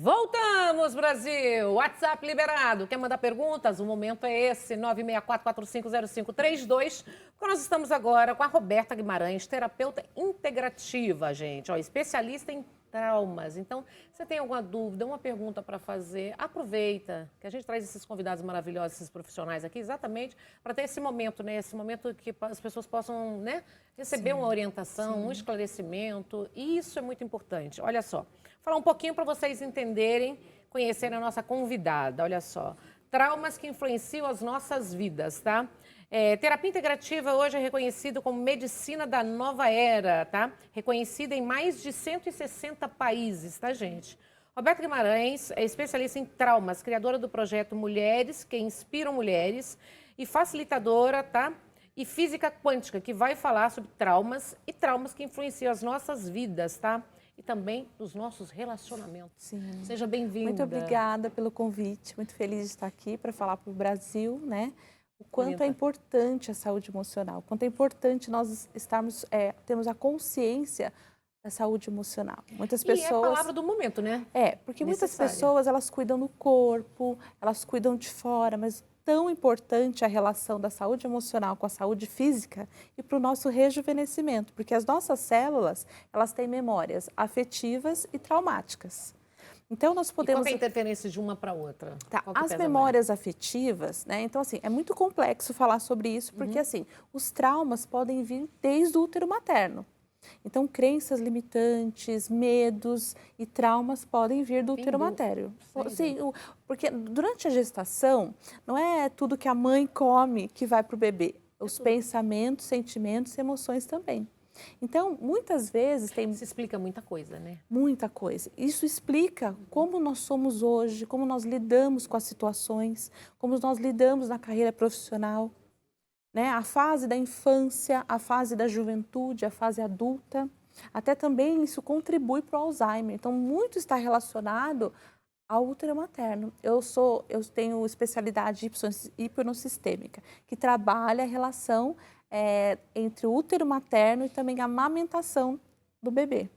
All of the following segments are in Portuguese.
Voltamos, Brasil! WhatsApp liberado. Quer mandar perguntas? O momento é esse, 964-450532. Porque nós estamos agora com a Roberta Guimarães, terapeuta integrativa, gente. Ó, especialista em traumas. Então, você tem alguma dúvida, uma pergunta para fazer, aproveita, que a gente traz esses convidados maravilhosos, esses profissionais aqui, exatamente para ter esse momento, né? Esse momento que as pessoas possam, né, receber uma orientação, um esclarecimento. E isso é muito importante. Olha só. Falar um pouquinho para vocês entenderem, conhecerem a nossa convidada. Olha só, traumas que influenciam as nossas vidas, tá? Terapia integrativa hoje é reconhecido como medicina da nova era, tá? Reconhecida em mais de 160 países, tá, gente? Roberta Guimarães é especialista em traumas, criadora do projeto Mulheres que Inspiram Mulheres e facilitadora, tá? E física quântica, que vai falar sobre traumas e traumas que influenciam as nossas vidas, tá? E também dos nossos relacionamentos. Sim. Seja bem-vinda. Muito obrigada pelo convite, muito feliz de estar aqui para falar para o Brasil, né? O quanto é importante a saúde emocional, o quanto é importante nós termos a consciência da saúde emocional. Muitas pessoas... E é a palavra do momento, né? Porque muitas pessoas, elas cuidam do corpo, elas cuidam de fora, mas tão importante a relação da saúde emocional com a saúde física e para o nosso rejuvenescimento, porque as nossas células, elas têm memórias afetivas e traumáticas. Então, nós podemos... E qual é a interferência de uma para outra? Tá, as memórias afetivas, né? Então, assim, é muito complexo falar sobre isso, porque, assim, os traumas podem vir desde o útero materno. Então, crenças limitantes, medos e traumas podem vir do útero materno. Sim, porque durante a gestação, não é tudo que a mãe come que vai para o bebê. Os pensamentos, sentimentos e emoções também. Então, muitas vezes tem... Isso explica muita coisa, né? Muita coisa. Isso explica como nós somos hoje, como nós lidamos com as situações, como nós lidamos na carreira profissional, né? A fase da infância, a fase da juventude, a fase adulta. Até também isso contribui para o Alzheimer. Então, muito está relacionado ao útero materno. Eu tenho especialidade hipnossistêmica, que trabalha a relação entre o útero materno e também a amamentação do bebê.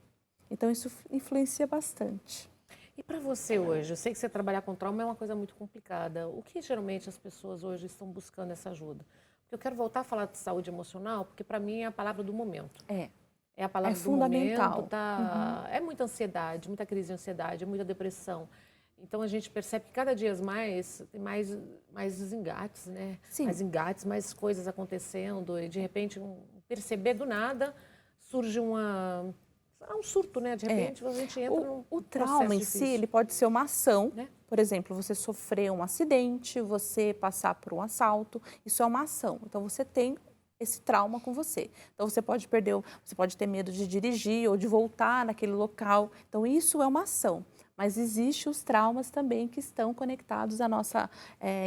Então, isso influencia bastante. E para você hoje, eu sei que você trabalhar com trauma é uma coisa muito complicada. O que geralmente as pessoas hoje estão buscando essa ajuda? Porque eu quero voltar a falar de saúde emocional, porque para mim é a palavra do momento. É a palavra do fundamental. Momento, tá? É muita ansiedade, muita crise de ansiedade, é muita depressão. Então, a gente percebe que cada dia mais tem mais engates, né? Sim. Mais engates, mais coisas acontecendo. E, de repente, perceber do nada, surge um surto, né? De repente, a gente entra num O trauma em si, ele pode ser uma ação, né? Por exemplo, você sofrer um acidente, você passar por um assalto, isso é uma ação. Então, você tem esse trauma com você. Então, você pode ter medo de dirigir ou de voltar naquele local. Então, isso é uma ação. Mas existem os traumas também que estão conectados à nossa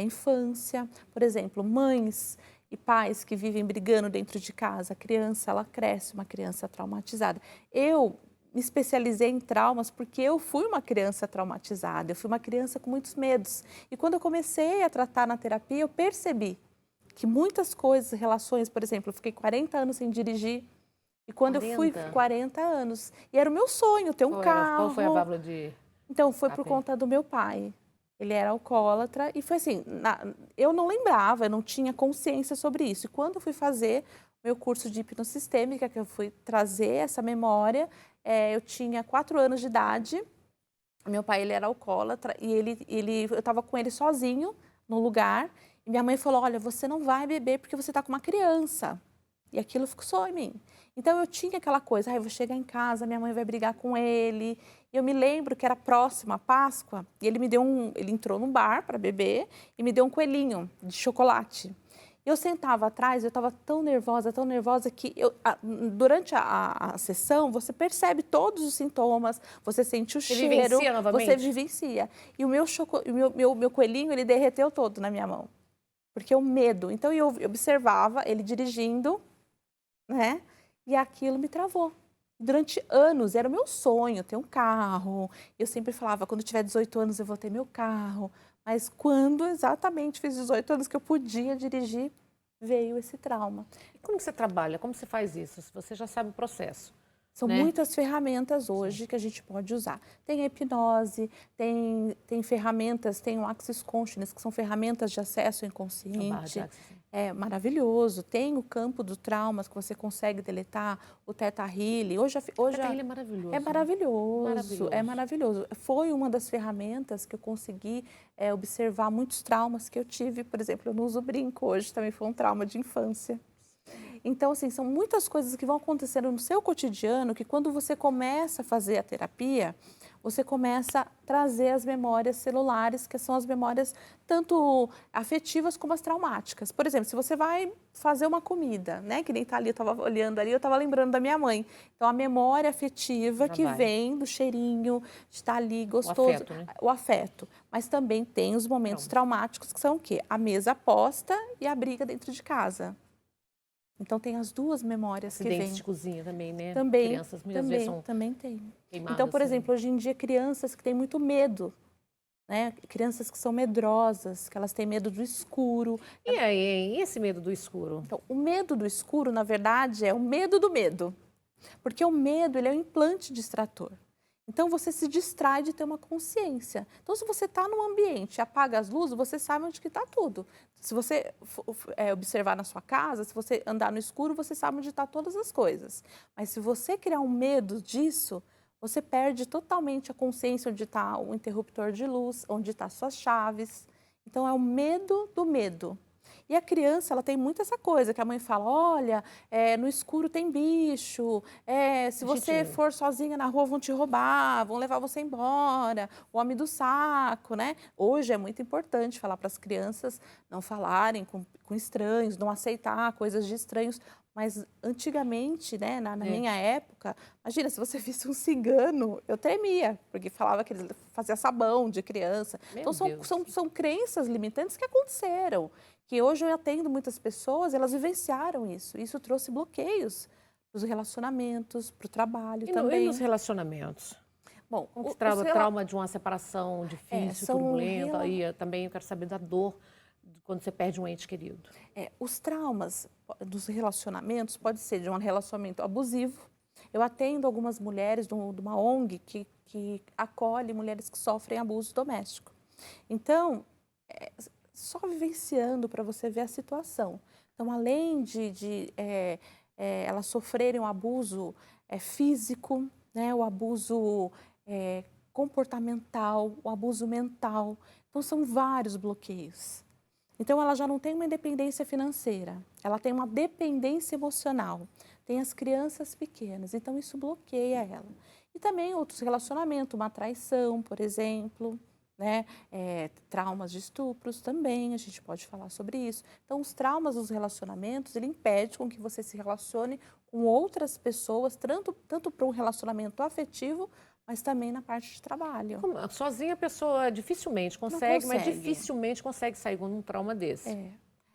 infância. Por exemplo, mães e pais que vivem brigando dentro de casa. A criança, ela cresce, uma criança traumatizada. Eu me especializei em traumas porque eu fui uma criança traumatizada. Eu fui uma criança com muitos medos. E quando eu comecei a tratar na terapia, eu percebi que muitas coisas, relações, por exemplo, eu fiquei 40 anos sem dirigir. E quando 40? Eu fui 40 anos. E era o meu sonho, ter um carro. Qual foi a válvula de... Então, foi por conta do meu pai. Ele era alcoólatra e foi assim, eu não lembrava, eu não tinha consciência sobre isso. E quando eu fui fazer meu curso de hipnossistêmica, que eu fui trazer essa memória, eu tinha 4 anos de idade, meu pai ele era alcoólatra e eu estava com ele sozinho no lugar e minha mãe falou, olha, você não vai beber porque você está com uma criança. E aquilo fixou em mim. Então, eu tinha aquela coisa, eu vou chegar em casa, minha mãe vai brigar com ele. E eu me lembro que era próximo à Páscoa, e ele entrou num bar para beber e me deu um coelhinho de chocolate. Eu sentava atrás, eu estava tão nervosa que durante a sessão, você percebe todos os sintomas, você sente o cheiro. Você vivencia novamente? Você vivencia. E o meu coelhinho, ele derreteu todo na minha mão. Porque o medo. Então, eu observava ele dirigindo, né? E aquilo me travou. Durante anos, era o meu sonho ter um carro. Eu sempre falava, quando eu tiver 18 anos, eu vou ter meu carro. Mas quando exatamente fiz 18 anos que eu podia dirigir, veio esse trauma. E como você trabalha? Como você faz isso? Se você já sabe o processo. São né? muitas ferramentas hoje que a gente pode usar. Tem a hipnose, tem ferramentas, tem o Axis Consciousness, que são ferramentas de acesso ao A barra de inconsciente. Axis. É maravilhoso. Tem o campo do traumas que você consegue deletar, o Theta Healing. Hoje Ele é maravilhoso. é né? maravilhoso, é Maravilhoso. maravilhoso. Foi uma das ferramentas que eu consegui observar muitos traumas que eu tive. Por exemplo, eu não uso brinco hoje, também foi um trauma de infância. Então, assim, são muitas coisas que vão acontecendo no seu cotidiano que quando você começa a fazer a terapia, você começa a trazer as memórias celulares, que são as memórias tanto afetivas como as traumáticas. Por exemplo, se você vai fazer uma comida, né, que nem tá ali, eu estava olhando ali, eu estava lembrando da minha mãe. Então, a memória afetiva Já que vai. vem do cheirinho, de estar ali gostoso. afeto, né? O afeto. Mas também tem os momentos traumáticos que são o quê? A mesa posta e a briga dentro de casa. Então, tem as duas memórias que Acidentes vêm. de cozinha também, né? Também, Crianças muitas vezes são também tem. queimadas. Então, por né? exemplo, hoje em dia, crianças que têm muito medo, né? Crianças que são medrosas, que elas têm medo do escuro. E aí, e esse medo do escuro? Então, o medo do escuro, na verdade, é o medo do medo. Porque o medo, ele é um implante distrator. Então, você se distrai de ter uma consciência. Então, se você está num ambiente, apaga as luzes, você sabe onde que está tudo. Se você observar na sua casa, se você andar no escuro, você sabe onde está todas as coisas. Mas se você criar um medo disso, você perde totalmente a consciência onde está o interruptor de luz, onde estão suas chaves. Então, é o medo do medo. E a criança, ela tem muito essa coisa, que a mãe fala, olha, no escuro tem bicho, se você for sozinha na rua vão te roubar, vão levar você embora, o homem do saco, né? Hoje é muito importante falar para as crianças não falarem com estranhos, não aceitar coisas de estranhos, mas antigamente, né, na minha época, imagina, se você visse um cigano, eu tremia, porque falava que eles faziam sabão de criança. Meu Então, Deus. são crenças limitantes que aconteceram. Que hoje eu atendo muitas pessoas, elas vivenciaram isso. Isso trouxe bloqueios para os relacionamentos, para o trabalho também. E nos relacionamentos? Bom, Como que trauma de uma separação difícil, turbulenta? Aí também eu quero saber da dor quando você perde um ente querido. Os traumas dos relacionamentos pode ser de um relacionamento abusivo. Eu atendo algumas mulheres de uma ONG que acolhe mulheres que sofrem abuso doméstico. Então, só vivenciando para você ver a situação. Então, além de elas sofrerem um abuso físico, né, o abuso comportamental, o abuso mental. Então, são vários bloqueios. Então, ela já não tem uma independência financeira, ela tem uma dependência emocional. Tem as crianças pequenas, então isso bloqueia ela. E também outros relacionamentos, uma traição, por exemplo, né? Traumas de estupros também, a gente pode falar sobre isso. Então, os traumas dos relacionamentos, ele impede com que você se relacione com outras pessoas, tanto para um relacionamento afetivo, mas também na parte de trabalho. Sozinha a pessoa dificilmente consegue, mas dificilmente consegue sair com um trauma desse.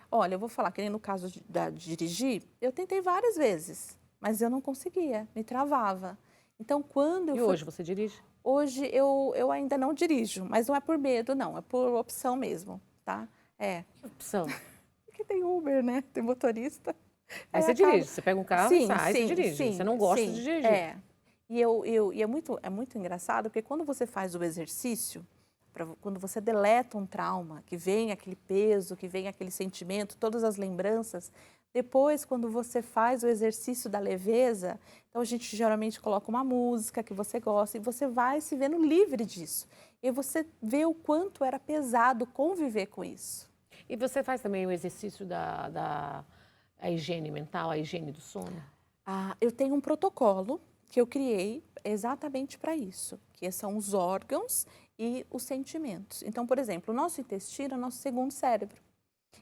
Olha, eu vou falar que nem no caso de dirigir, eu tentei várias vezes, mas eu não conseguia, me travava. Então, quando eu hoje você dirige? Hoje eu ainda não dirijo, mas não é por medo, não, é por opção mesmo, tá? Que opção? Porque tem Uber, né? Tem motorista. Aí você dirige, você pega um carro e sai, você dirige. Você não gosta de dirigir. E é muito engraçado, porque quando você faz o exercício, quando você deleta um trauma, que vem aquele peso, que vem aquele sentimento, todas as lembranças, depois, quando você faz o exercício da leveza, então a gente geralmente coloca uma música que você gosta e você vai se vendo livre disso. E você vê o quanto era pesado conviver com isso. E você faz também o exercício da higiene mental, a higiene do sono? Eu tenho um protocolo que eu criei exatamente para isso, que são os órgãos e os sentimentos. Então, por exemplo, o nosso intestino é o nosso segundo cérebro.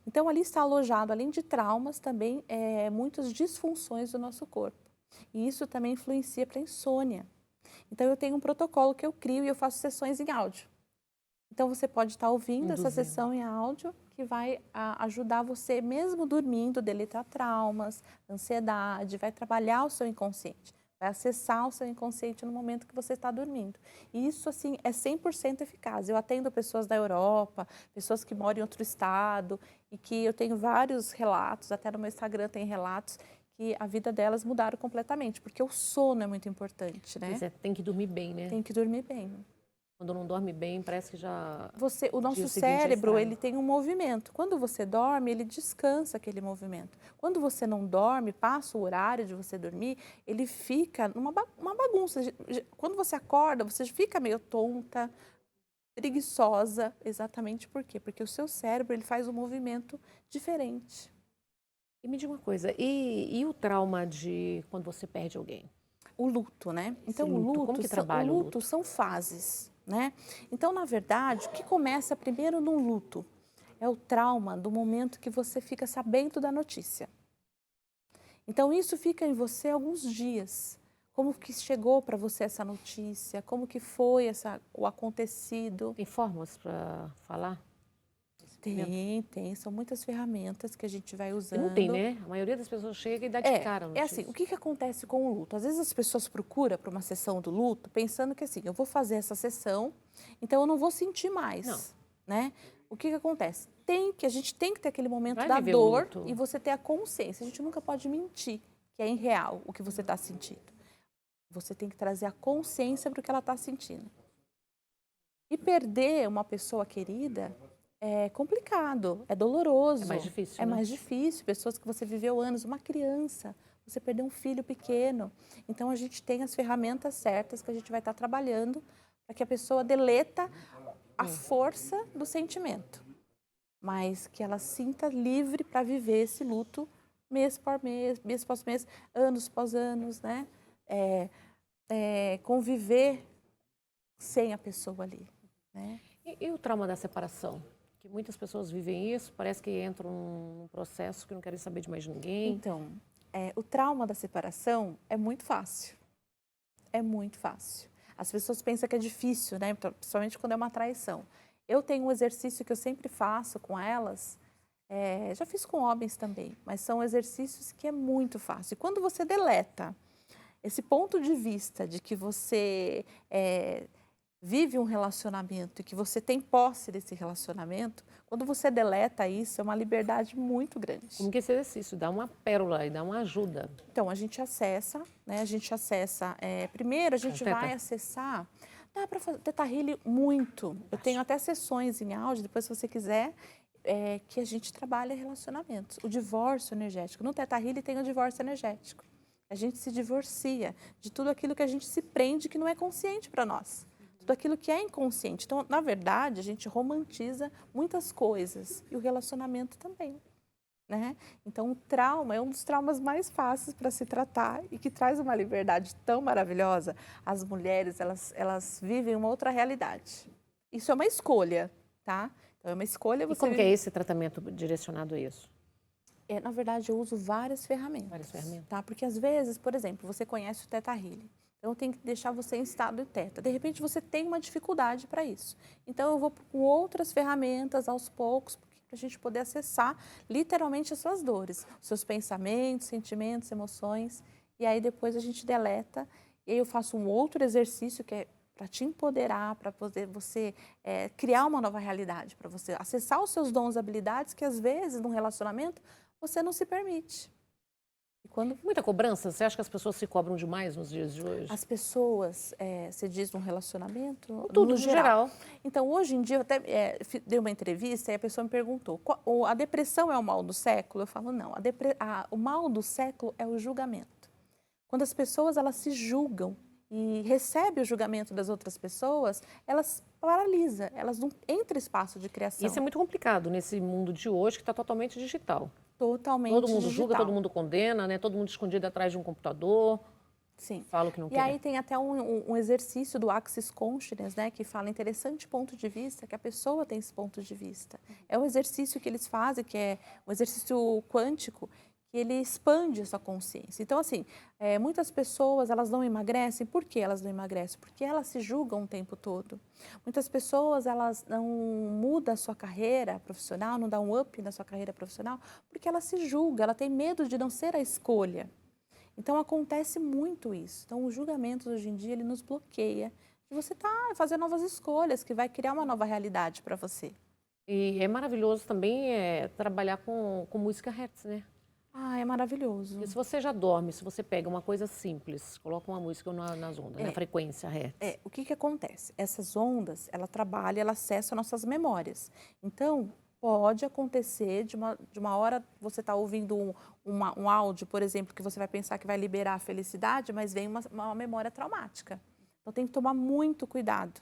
Então, ali está alojado, além de traumas, também muitas disfunções do nosso corpo. E isso também influencia para a insônia. Então, eu tenho um protocolo que eu crio e eu faço sessões em áudio. Então, você pode estar ouvindo essa sessão em áudio que vai ajudar você, mesmo dormindo, deletar traumas, ansiedade, vai trabalhar o seu inconsciente. Vai acessar o seu inconsciente no momento que você está dormindo. E isso, assim, é 100% eficaz. Eu atendo pessoas da Europa, pessoas que moram em outro estado, e que eu tenho vários relatos, até no meu Instagram tem relatos, que a vida delas mudaram completamente, porque o sono é muito importante, né? Pois é, tem que dormir bem, né? Tem que dormir bem. Quando não dorme bem, parece que já... O nosso dia seguinte já cérebro, estraga. ele tem um movimento. Quando você dorme, ele descansa aquele movimento. Quando você não dorme, passa o horário de você dormir, ele fica uma bagunça. Quando você acorda, você fica meio tonta, preguiçosa. Exatamente por quê? Porque o seu cérebro, ele faz um movimento diferente. E me diga uma coisa, e o trauma de quando você perde alguém? O luto, né? Então, luto, como que trabalha o luto? são fases, né? Então, na verdade, o que começa primeiro no luto é o trauma do momento que você fica sabendo da notícia. Então, isso fica em você alguns dias. Como que chegou para você essa notícia? Como que foi o acontecido? Tem formas para falar? Tem. São muitas ferramentas que a gente vai E usando. não tem, né? A maioria das pessoas chega e dá de cara a É assim, notícia. o que acontece com o luto? Às vezes as pessoas procuram para uma sessão do luto pensando que assim, eu vou fazer essa sessão, então eu não vou sentir mais, Não. né? O que acontece? A gente tem que ter aquele momento Vai da viver o dor luto. e você ter a consciência. A gente nunca pode mentir que é irreal o que você está sentindo. Você tem que trazer a consciência para o que ela está sentindo. E perder uma pessoa querida é complicado, é doloroso. É mais difícil, É né? mais difícil. Pessoas que você viveu anos, uma criança, você perdeu um filho pequeno. Então, a gente tem as ferramentas certas que a gente vai estar trabalhando para que a pessoa deleta a força do sentimento, mas que ela sinta livre para viver esse luto mês por mês, mês após mês, anos após anos, né? Conviver sem a pessoa ali, né? E o trauma da separação? Que muitas pessoas vivem isso, parece que entram num processo que não querem saber de mais ninguém. Então, o trauma da separação é muito fácil. É muito fácil. As pessoas pensam que é difícil, né? Principalmente quando é uma traição. Eu tenho um exercício que eu sempre faço com elas, já fiz com homens também, mas são exercícios que é muito fácil. Quando você deleta esse ponto de vista de que você vive um relacionamento e que você tem posse desse relacionamento, quando você deleta isso, é uma liberdade muito grande. Como que esse exercício dá uma pérola e dá uma ajuda? Então, a gente acessa, né? Primeiro a gente Teta. vai acessar, dá para fazer Teta Healing muito. Eu tenho até sessões em áudio, depois se você quiser, que a gente trabalha relacionamentos. O divórcio energético. No Teta Healing tem o divórcio energético. A gente se divorcia de tudo aquilo que a gente se prende que não é consciente para nós. Tudo aquilo que é inconsciente. Então, na verdade, a gente romantiza muitas coisas. E o relacionamento também. Né? Então, o trauma é um dos traumas mais fáceis para se tratar e que traz uma liberdade tão maravilhosa. As mulheres, elas vivem uma outra realidade. Isso é uma escolha, tá? Então, é uma escolha. E como que é esse tratamento direcionado a isso? Na verdade, eu uso várias ferramentas. Várias ferramentas. Tá? Porque, às vezes, por exemplo, você conhece o Teta Healing. Então, eu tenho que deixar você em estado de teta. De repente, você tem uma dificuldade para isso. Então, eu vou com outras ferramentas, aos poucos, para a gente poder acessar, literalmente, as suas dores. Os seus pensamentos, sentimentos, emoções. E aí, depois, a gente deleta. E aí, eu faço um outro exercício, que é para te empoderar, para poder você criar uma nova realidade, para você acessar os seus dons e habilidades que, às vezes, num relacionamento, você não se permite. Muita cobrança? Você acha que as pessoas se cobram demais nos dias de hoje? As pessoas, você diz num relacionamento? Tudo, no geral. Então, hoje em dia, eu até dei uma entrevista e a pessoa me perguntou, a depressão é o mal do século? Eu falo, não, o mal do século é o julgamento. Quando as pessoas elas se julgam e recebem o julgamento das outras pessoas, elas paralisam, elas não entram em espaço de criação. Isso é muito complicado nesse mundo de hoje que está totalmente digital. Totalmente todo mundo digital. julga, todo mundo condena, né? Todo mundo escondido atrás de um computador. Sim. Fala o que não quer. E aí tem até um exercício do Access Consciousness, né? Que fala interessante ponto de vista, que a pessoa tem esse ponto de vista. É um exercício que eles fazem, que é um exercício quântico, que ele expande a sua consciência. Então, assim, muitas pessoas, elas não emagrecem. Por que elas não emagrecem? Porque elas se julgam o tempo todo. Muitas pessoas, elas não mudam a sua carreira profissional, não dão um up na sua carreira profissional, porque ela se julga, ela tem medo de não ser a escolha. Então, acontece muito isso. Então, o julgamento, hoje em dia, ele nos bloqueia de você fazer novas escolhas, que vai criar uma nova realidade para você. E é maravilhoso também trabalhar com música Hertz, né? Ah, é maravilhoso. E se você já dorme, se você pega uma coisa simples, coloca uma música nas ondas, na frequência hertz. O que que acontece? Essas ondas, ela trabalha, ela acessa nossas memórias. Então, pode acontecer de uma hora você está ouvindo um áudio, por exemplo, que você vai pensar que vai liberar a felicidade, mas vem uma memória traumática. Então, tem que tomar muito cuidado.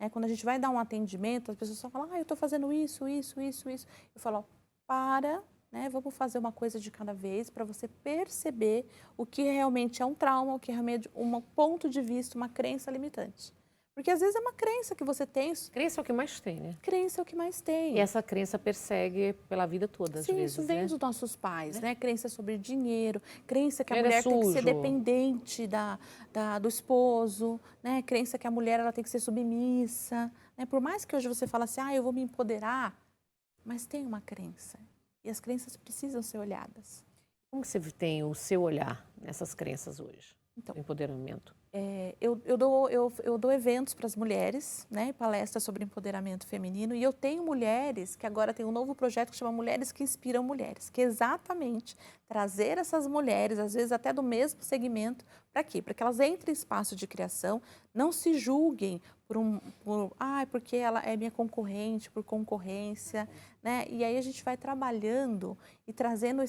Né? Quando a gente vai dar um atendimento, as pessoas só falam, eu estou fazendo isso. Eu falo, ó, para, né? Vamos fazer uma coisa de cada vez para você perceber o que realmente é um trauma, o que é realmente um ponto de vista, uma crença limitante. Porque às vezes é uma crença que você tem. Crença é o que mais tem, né? Crença é o que mais tem. E essa crença persegue pela vida toda, às Sim, vezes, isso vem né? dos nossos pais, né? Crença sobre dinheiro, crença que a Dinheiro é mulher tem que ser sujo. dependente do esposo, né? Crença que a mulher ela tem que ser submissa. Né? Por mais que hoje você fale assim, eu vou me empoderar, mas tem uma crença. E as crenças precisam ser olhadas. Como que você tem o seu olhar nessas crenças hoje? Então, do empoderamento. Eu dou eventos para as mulheres, né, palestras sobre empoderamento feminino, e eu tenho mulheres que agora tem um novo projeto que chama Mulheres que Inspiram Mulheres, que é exatamente trazer essas mulheres, às vezes até do mesmo segmento, para quê? Para que elas entrem em espaço de criação, não se julguem porque ela é minha concorrente, por concorrência, né? E aí a gente vai trabalhando e trazendo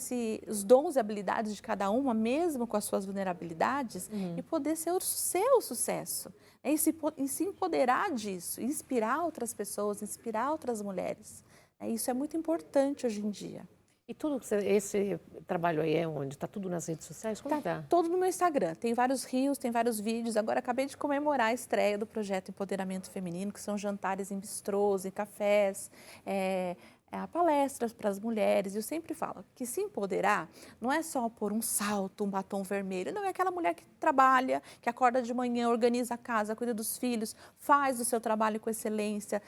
os dons e habilidades de cada uma, mesmo com as suas vulnerabilidades, e poder ser o seu sucesso. Né? E se empoderar disso, inspirar outras pessoas, inspirar outras mulheres. Isso é muito importante hoje em dia. E esse trabalho aí é onde? Está tudo nas redes sociais? Como Tá todo no meu Instagram. Tem vários reels, tem vários vídeos. Agora acabei de comemorar a estreia do projeto Empoderamento Feminino, que são jantares em bistrôs, em cafés, palestras para as mulheres. Eu sempre falo que se empoderar não é só pôr um salto, um batom vermelho. Não, é aquela mulher que trabalha, que acorda de manhã, organiza a casa, cuida dos filhos, faz o seu trabalho com excelência,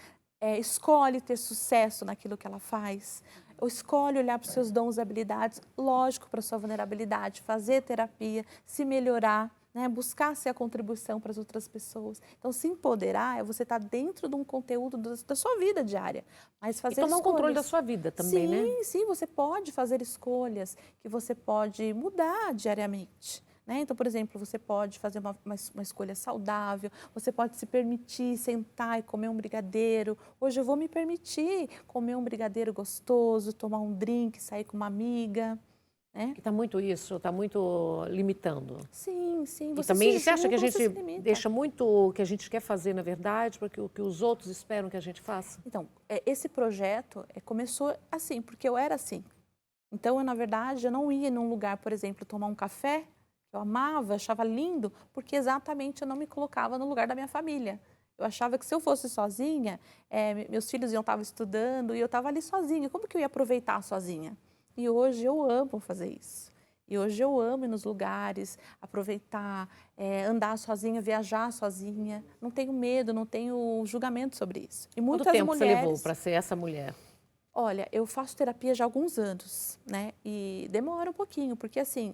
escolhe ter sucesso naquilo que ela faz. Ou escolhe olhar para os seus dons e habilidades, lógico, para a sua vulnerabilidade, fazer terapia, se melhorar, né? Buscar ser a contribuição para as outras pessoas. Então, se empoderar é você estar dentro de um conteúdo da sua vida diária. Mas fazer e tomar o controle da escolhas. sua vida também, né? Sim, você pode fazer escolhas que você pode mudar diariamente. Né? Então, por exemplo, você pode fazer uma escolha saudável, você pode se permitir sentar e comer um brigadeiro. Hoje eu vou me permitir comer um brigadeiro gostoso, tomar um drink, sair com uma amiga. Né? Está muito isso, está muito limitando. Sim. E também você acha que a gente deixa muito o que a gente quer fazer, na verdade, porque o que os outros esperam que a gente faça? Então, esse projeto começou assim, porque eu era assim. Então, na verdade, eu não ia num lugar, por exemplo, tomar um café, eu amava, achava lindo, porque exatamente eu não me colocava no lugar da minha família. Eu achava que se eu fosse sozinha, meus filhos iam estar estudando e eu estava ali sozinha. Como que eu ia aproveitar sozinha? E hoje eu amo fazer isso. E hoje eu amo ir nos lugares, aproveitar, andar sozinha, viajar sozinha. Não tenho medo, não tenho julgamento sobre isso. E muitas Quanto tempo mulheres... você levou para ser essa mulher? Olha, eu faço terapia já há alguns anos, né? E demora um pouquinho, porque assim,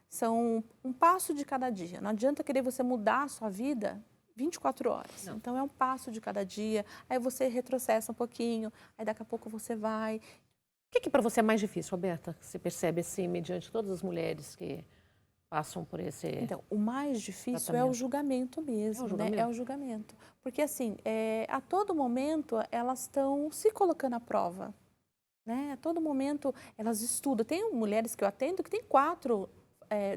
são um passo de cada dia. Não adianta querer você mudar a sua vida 24 horas. Não. Então, é um passo de cada dia. Aí você retrocessa um pouquinho, aí daqui a pouco você vai. O que para você é mais difícil, Roberta? Você percebe assim, mediante todas as mulheres que passam por esse... Então, o mais difícil tratamento. É o julgamento mesmo, É o julgamento? né? É o julgamento. Porque assim, a todo momento elas estão se colocando à prova. Né? A todo momento elas estudam. Tem mulheres que eu atendo que têm 4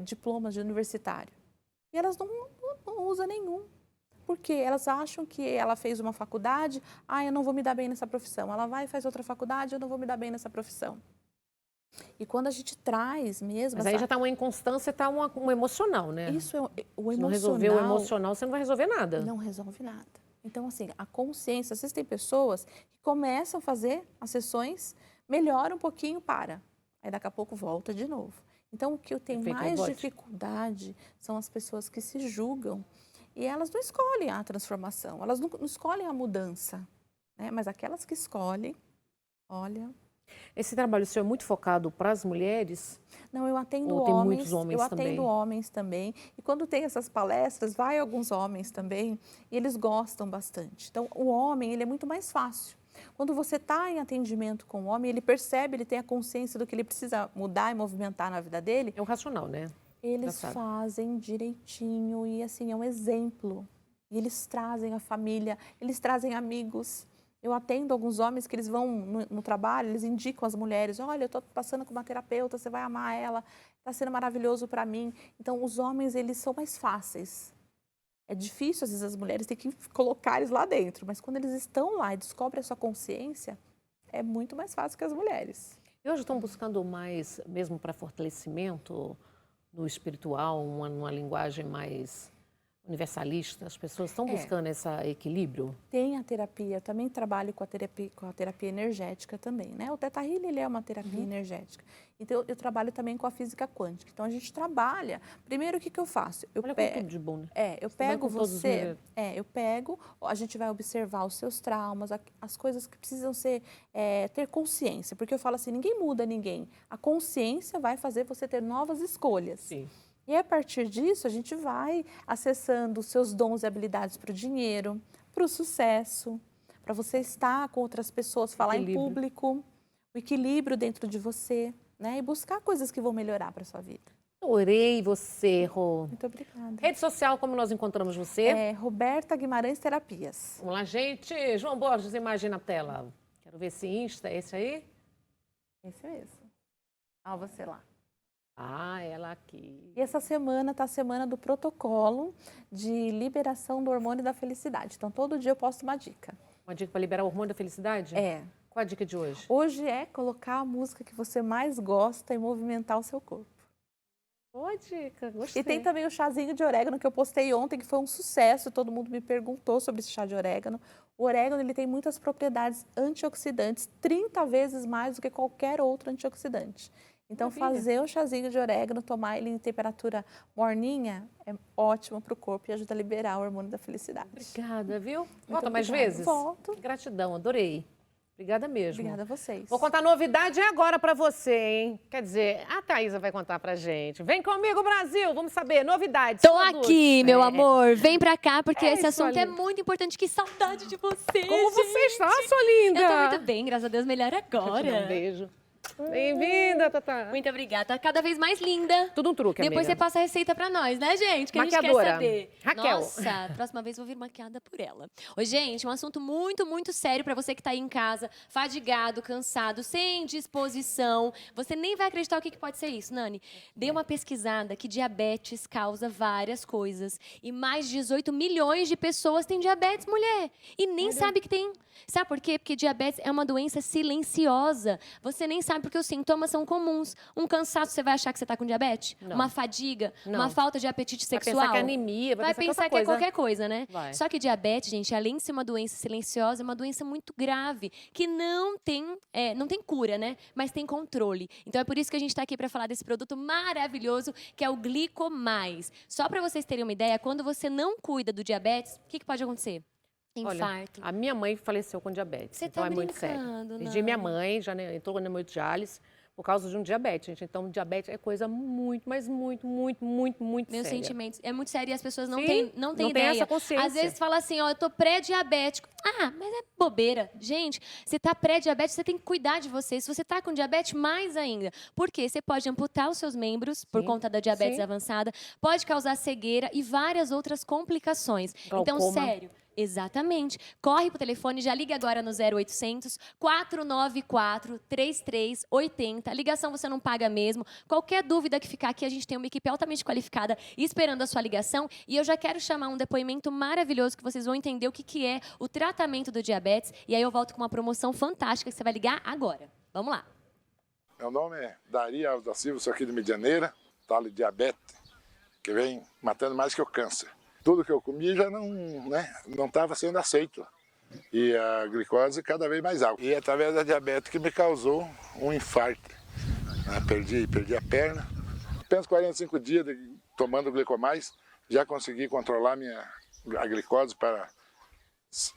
diplomas de universitário. E elas não usam nenhum. Porque elas acham que ela fez uma faculdade, eu não vou me dar bem nessa profissão. Ela vai e faz outra faculdade, eu não vou me dar bem nessa profissão. E quando a gente traz mesmo... Mas aí já está uma inconstância, está um emocional, né? Isso o emocional... Se não resolver o emocional, você não vai resolver nada. Não resolve nada. Então, assim, a consciência... Às vezes tem pessoas que começam a fazer as sessões, melhora um pouquinho, para. Aí daqui a pouco volta de novo. Então, o que eu tenho mais dificuldade são as pessoas que se julgam e elas não escolhem a transformação, elas não escolhem a mudança. Né? Mas aquelas que escolhem, olha... Esse trabalho seu é muito focado para as mulheres? Não, eu atendo Ou homens. Tem muitos homens eu atendo homens também. E quando tem essas palestras, vai alguns homens também, e eles gostam bastante. Então, o homem, ele é muito mais fácil. Quando você está em atendimento com o homem, ele percebe, ele tem a consciência do que ele precisa mudar e movimentar na vida dele. É um racional, né? Eles fazem direitinho e, assim, é um exemplo. E eles trazem a família, eles trazem amigos. Eu atendo alguns homens que eles vão no trabalho, eles indicam as mulheres, olha, eu estou passando com uma terapeuta, você vai amar ela, está sendo maravilhoso para mim. Então, os homens, eles são mais fáceis. É difícil, às vezes, as mulheres têm que colocar eles lá dentro, mas quando eles estão lá e descobrem a sua consciência, é muito mais fácil que as mulheres. E hoje estão buscando mais, mesmo para fortalecimento no espiritual, uma linguagem mais universalista? As pessoas estão buscando esse equilíbrio? Tem a terapia, eu também trabalho com a terapia energética também, né? O Theta Healing, ele é uma terapia energética. Então, eu trabalho também com a física quântica. Então, a gente trabalha... Primeiro, o que eu faço? Olha como tudo de bom, né? Eu pego você... a gente vai observar os seus traumas, as coisas que precisam ser... ter consciência. Porque eu falo assim, ninguém muda ninguém. A consciência vai fazer você ter novas escolhas. Sim. E a partir disso, a gente vai acessando os seus dons e habilidades para o dinheiro, para o sucesso, para você estar com outras pessoas, falar em público, o equilíbrio dentro de você, né? E buscar coisas que vão melhorar para a sua vida. Adorei você, Rô. Muito obrigada. Rede social, como nós encontramos você? Roberta Guimarães Terapias. Vamos lá, gente. João Borges, imagina a tela. Quero ver esse Insta, é esse aí? Esse mesmo. Olha você lá. Ah, ela aqui. E essa semana está a semana do protocolo de liberação do hormônio da felicidade. Então, todo dia eu posto uma dica. Uma dica para liberar o hormônio da felicidade? Qual a dica de hoje? Hoje é colocar a música que você mais gosta e movimentar o seu corpo. Boa dica, gostei. E tem também o chazinho de orégano que eu postei ontem, que foi um sucesso. Todo mundo me perguntou sobre esse chá de orégano. O orégano, ele tem muitas propriedades antioxidantes, 30 vezes mais do que qualquer outro antioxidante. Então, fazer o chazinho de orégano, tomar ele em temperatura morninha, é ótimo para o corpo e ajuda a liberar o hormônio da felicidade. Obrigada, viu? Volta mais vezes? Volto. Gratidão, adorei. Obrigada mesmo. Obrigada a vocês. Vou contar novidade agora para você, hein? Quer dizer, a Thaísa vai contar pra gente. Vem comigo, Brasil, vamos saber, novidades. Tô aqui, meu amor. Vem pra cá, porque esse assunto é linda. muito importante. Que saudade de você, Como você está, sua linda? Eu tô muito bem, graças a Deus, melhor agora. Um beijo. Bem-vinda, Tatá. Muito obrigada. Tá cada vez mais linda. Tudo um truque, Depois amiga. você passa a receita pra nós, né, gente? Que a gente quer Maquiadora. saber. Raquel. Nossa, próxima vez vou vir maquiada por ela. Oi, gente, um assunto muito, muito sério pra você que tá aí em casa, fadigado, cansado, sem disposição. Você nem vai acreditar o que pode ser isso, Nani. Dei uma pesquisada que diabetes causa várias coisas. E mais de 18 milhões de pessoas têm diabetes, mulher. E nem sabe que tem. Sabe por quê? Porque diabetes é uma doença silenciosa. Você nem sabe porque os sintomas são comuns. Um cansaço, você vai achar que você está com diabetes? Não. Uma fadiga? Não. Uma falta de apetite sexual? Vai pensar que é anemia, vai pensar que é outra coisa. qualquer coisa, né? Vai. Só que diabetes, gente, além de ser uma doença silenciosa, é uma doença muito grave, que não tem cura, né? Mas tem controle. Então é por isso que a gente está aqui para falar desse produto maravilhoso, que é o Glicomais. Só para vocês terem uma ideia, quando você não cuida do diabetes, o que pode acontecer? Infarto. Olha, a minha mãe faleceu com diabetes, Você então tá é muito sério. brincando, Perdi minha Nani. mãe, já entrou na hemodiálise por causa de um diabetes, gente. Então, diabetes é coisa muito, mas muito, muito, muito, muito Meus séria. sentimentos. É muito sério e as pessoas não Sim, têm não ideia. tem essa consciência. Às vezes fala assim, ó, eu tô pré-diabético. Ah, mas é bobeira. Gente, você tá pré-diabético, você tem que cuidar de você. Se você tá com diabetes, mais ainda. Por quê? Você pode amputar os seus membros por conta da diabetes avançada, pode causar cegueira e várias outras complicações. Então, Glaucoma. sério. Exatamente. Corre pro telefone, já liga agora no 0800 494 3380. A ligação você não paga mesmo. Qualquer dúvida que ficar aqui, a gente tem uma equipe altamente qualificada esperando a sua ligação. E eu já quero chamar um depoimento maravilhoso que vocês vão entender o que é o tratamento do diabetes. E aí eu volto com uma promoção fantástica que você vai ligar agora. Vamos lá. Meu nome é Dari Alves da Silva, sou aqui de Medianeira, tal de diabetes, que vem matando mais que o câncer. Tudo que eu comi já não estava sendo aceito. E a glicose cada vez mais alta. E através da diabetes que me causou um infarto. Perdi a perna. Apenas 45 dias tomando Glicomais, já consegui controlar a glicose para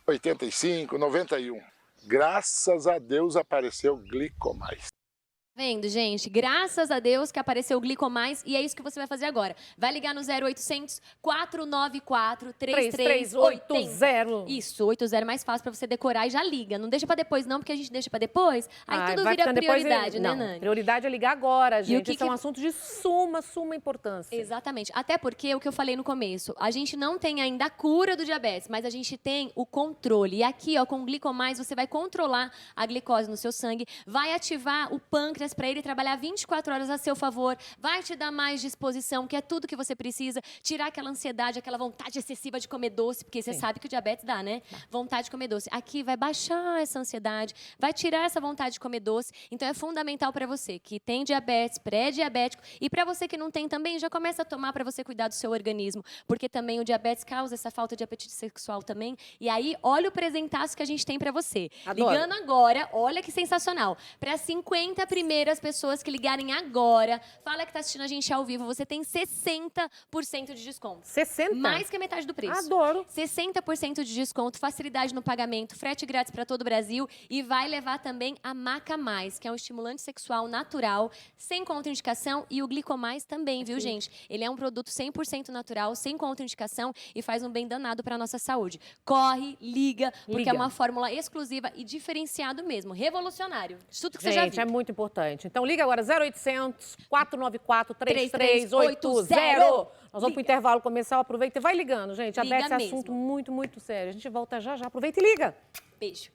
85, 91. Graças a Deus apareceu Glicomais. Vendo, gente? Graças a Deus que apareceu o Glicomais e é isso que você vai fazer agora. Vai ligar no 0800 494 3380. Isso, 80 é mais fácil pra você decorar e já liga. Não deixa pra depois não, porque a gente deixa pra depois, aí tudo vai vira ficando depois, prioridade, né, não, Nani? prioridade é ligar agora, gente. que Isso é um assunto de suma importância. Exatamente. Até porque, o que eu falei no começo, a gente não tem ainda a cura do diabetes, mas a gente tem o controle. E aqui, ó, com o Glicomais, você vai controlar a glicose no seu sangue, vai ativar o pâncreas para ele trabalhar 24 horas a seu favor, vai te dar mais disposição, que é tudo que você precisa, tirar aquela ansiedade, aquela vontade excessiva de comer doce, porque você sabe que o diabetes dá, né? Vontade de comer doce. Aqui vai baixar essa ansiedade, vai tirar essa vontade de comer doce. Então, é fundamental para você que tem diabetes, pré-diabético, e para você que não tem também, já começa a tomar para você cuidar do seu organismo, porque também o diabetes causa essa falta de apetite sexual também. E aí, olha o presentaço que a gente tem para você. Adoro. Ligando agora, olha que sensacional. Para 50 primeiras pessoas que ligarem agora, fala que tá assistindo a gente ao vivo, você tem 60% de desconto. 60? Mais que a metade do preço. Adoro. 60% de desconto, facilidade no pagamento, frete grátis para todo o Brasil e vai levar também a Maca Mais, que é um estimulante sexual natural, sem contraindicação, e o Glicomais também, viu, gente? Ele é um produto 100% natural, sem contraindicação e faz um bem danado para nossa saúde. Corre, liga, porque é uma fórmula exclusiva e diferenciado mesmo, revolucionário. De tudo que você já viu. Gente, é muito importante. Então, liga agora 0800 494 3380. Nós vamos para o intervalo comercial, aproveita e vai ligando, gente. Liga Diabetes é mesmo. assunto muito sério. A gente volta já. Aproveita e liga. Beijo.